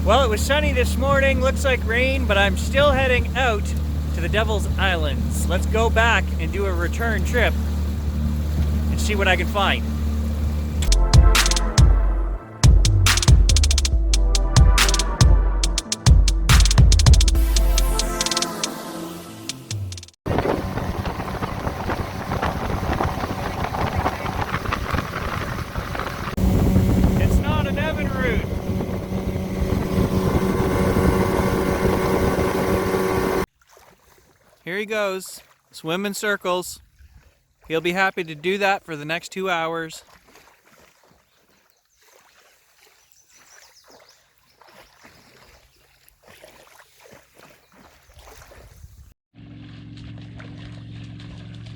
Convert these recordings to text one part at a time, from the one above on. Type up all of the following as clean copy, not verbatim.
Well, it was sunny this morning, looks like rain, but I'm still heading out to the Devil's Islands. Let's go back and do a return trip and see what I can find. It's not an Evinrude. Here he goes, swim in circles. He'll be happy to do that for the next 2 hours.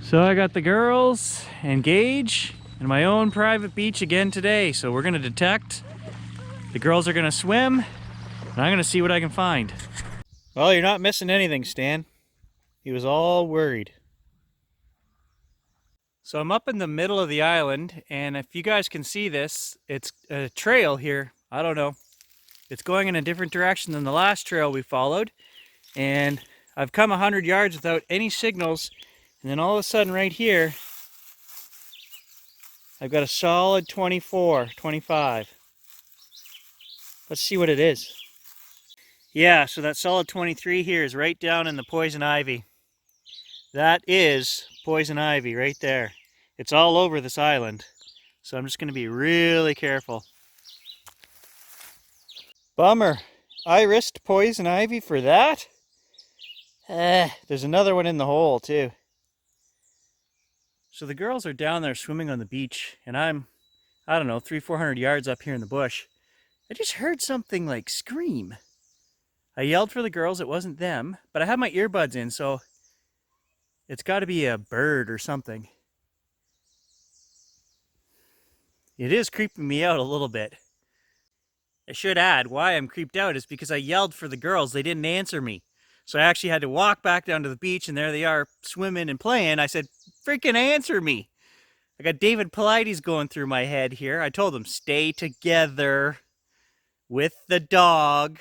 So I got the girls and Gage and my own private beach again today. So we're gonna detect. The girls are gonna swim, and I'm gonna see what I can find. Well, you're not missing anything, Stan. He was all worried. So I'm up in the middle of the island, and if you guys can see this, it's a trail here. I don't know. It's going in a different direction than the last trail we followed. And I've come 100 yards without any signals. And then all of a sudden right here, I've got a solid 24, 25. Let's see what it is. Yeah, so that solid 23 here is right down in the poison ivy. That is poison ivy right there. It's all over this island. So I'm just going to be really careful. Bummer. I risked poison ivy for that? There's another one in the hole too. So the girls are down there swimming on the beach, and I don't know, 300-400 yards up here in the bush. I just heard something like scream. I yelled for the girls, it wasn't them, but I have my earbuds in, so it's got to be a bird or something. It is creeping me out a little bit. I should add, why I'm creeped out is because I yelled for the girls, they didn't answer me. So I actually had to walk back down to the beach, and there they are swimming and playing. I said, freaking answer me. I got David Paulides going through my head here. I told them, stay together with the dog.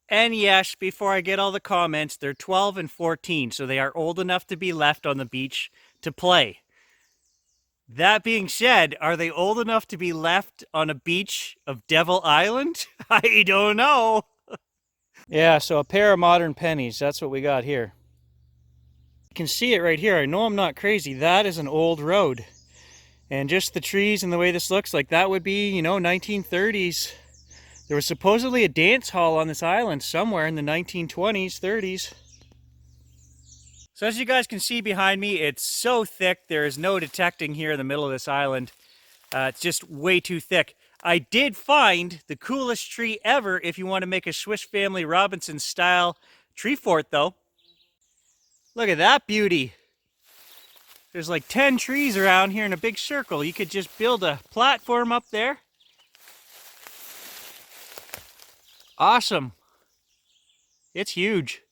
And yes, before I get all the comments, they're 12 and 14, so they are old enough to be left on the beach to play. That being said, are they old enough to be left on a beach of Devil Island? I don't know. Yeah, so a pair of modern pennies, that's what we got here. You can see it right here. I know I'm not crazy. That is an old road. And just the trees and the way this looks, like that would be, 1930s. There was supposedly a dance hall on this island somewhere in the 1920s, 30s. So as you guys can see behind me, it's so thick, there is no detecting here in the middle of this island. It's just way too thick. I did find the coolest tree ever if you want to make a Swiss Family Robinson style tree fort though. Look at that beauty. There's like 10 trees around here in a big circle. You could just build a platform up there. Awesome. It's huge.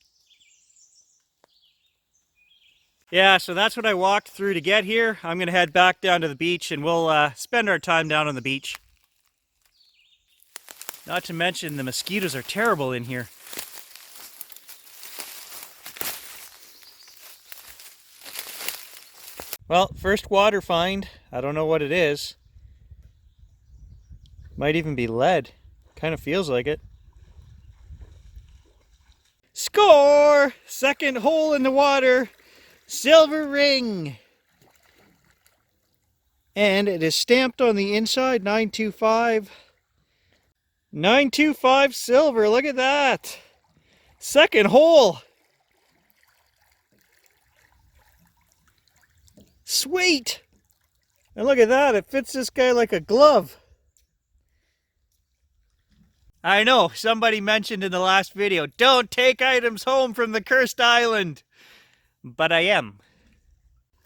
Yeah, so that's what I walked through to get here. I'm going to head back down to the beach and we'll spend our time down on the beach. Not to mention the mosquitoes are terrible in here. Well, first water find. I don't know what it is. Might even be lead. Kind of feels like it. Score! Second hole in the water. Silver ring. And it is stamped on the inside, 925. 925 silver, look at that. Second hole. Sweet. And look at that, it fits this guy like a glove. I know, somebody mentioned in the last video, don't take items home from the cursed island. But I am.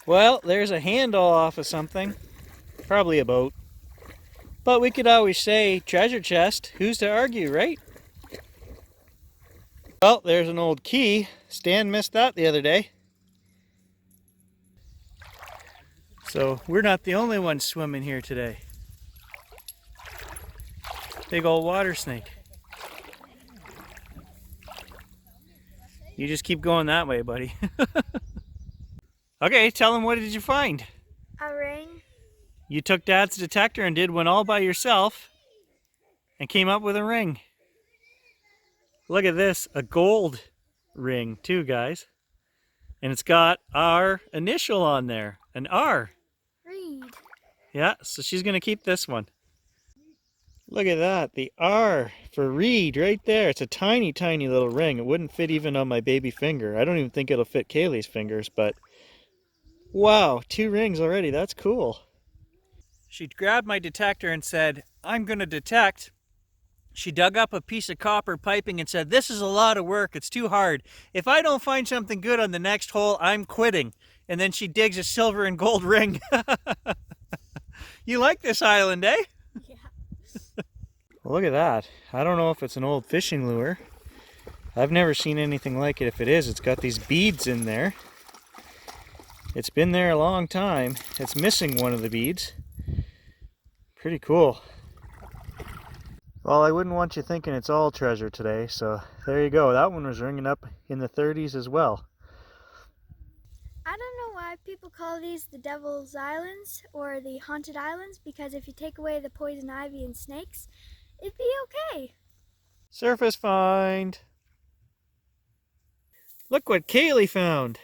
Well, there's a handle off of something. Probably a boat. But we could always say treasure chest. Who's to argue, right? Well, there's an old key. Stan missed that the other day. So we're not the only ones swimming here today. Big old water snake. You just keep going that way, buddy. Okay, tell him, what did you find? A ring. You took Dad's detector and did one all by yourself and came up with a ring. Look at this, a gold ring too, guys. And it's got our initial on there, an R. Reed. Yeah, so she's gonna keep this one. Look at that, the R for Reed right there. It's a tiny, tiny little ring. It wouldn't fit even on my baby finger. I don't even think it'll fit Kaylee's fingers, but wow, 2 rings already, that's cool. She grabbed my detector and said, I'm gonna detect. She dug up a piece of copper piping and said, this is a lot of work, it's too hard. If I don't find something good on the next hole, I'm quitting. And then she digs a silver and gold ring. You like this island, eh? Yeah. Well, look at that. I don't know if it's an old fishing lure. I've never seen anything like it. If it is, it's got these beads in there. It's been there a long time. It's missing one of the beads. Pretty cool. Well, I wouldn't want you thinking it's all treasure today, so there you go. That one was ringing up in the 30s as well. I don't know why people call these the Devil's Islands or the Haunted Islands, because if you take away the poison ivy and snakes, it'd be okay. Surface find. Look what Kaylee found.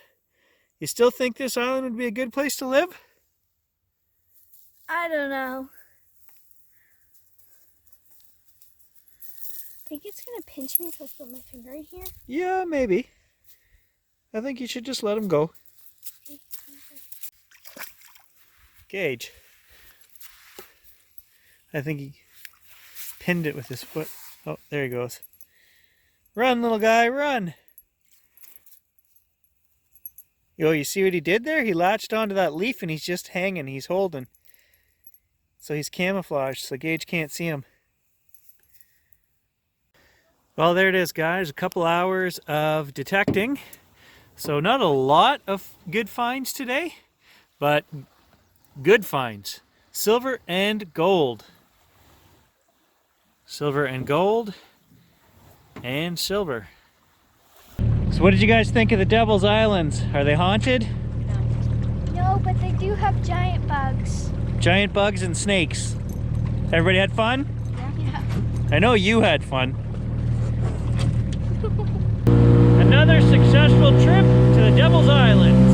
You still think this island would be a good place to live? I don't know. Think it's gonna pinch me if I put my finger in here? Yeah, maybe. I think you should just let him go. Gage. I think he pinned it with his foot. Oh, there he goes. Run, little guy, run! Yo, you see what he did there? He latched onto that leaf and he's just hanging, he's holding. So he's camouflaged, so Gage can't see him. Well, there it is, guys. A couple hours of detecting. So not a lot of good finds today, but good finds. Silver and gold. Silver and gold and silver. So what did you guys think of the Devil's Islands? Are they haunted? No, but they do have giant bugs. Giant bugs and snakes. Everybody had fun? Yeah. I know you had fun. Another successful trip to the Devil's Islands.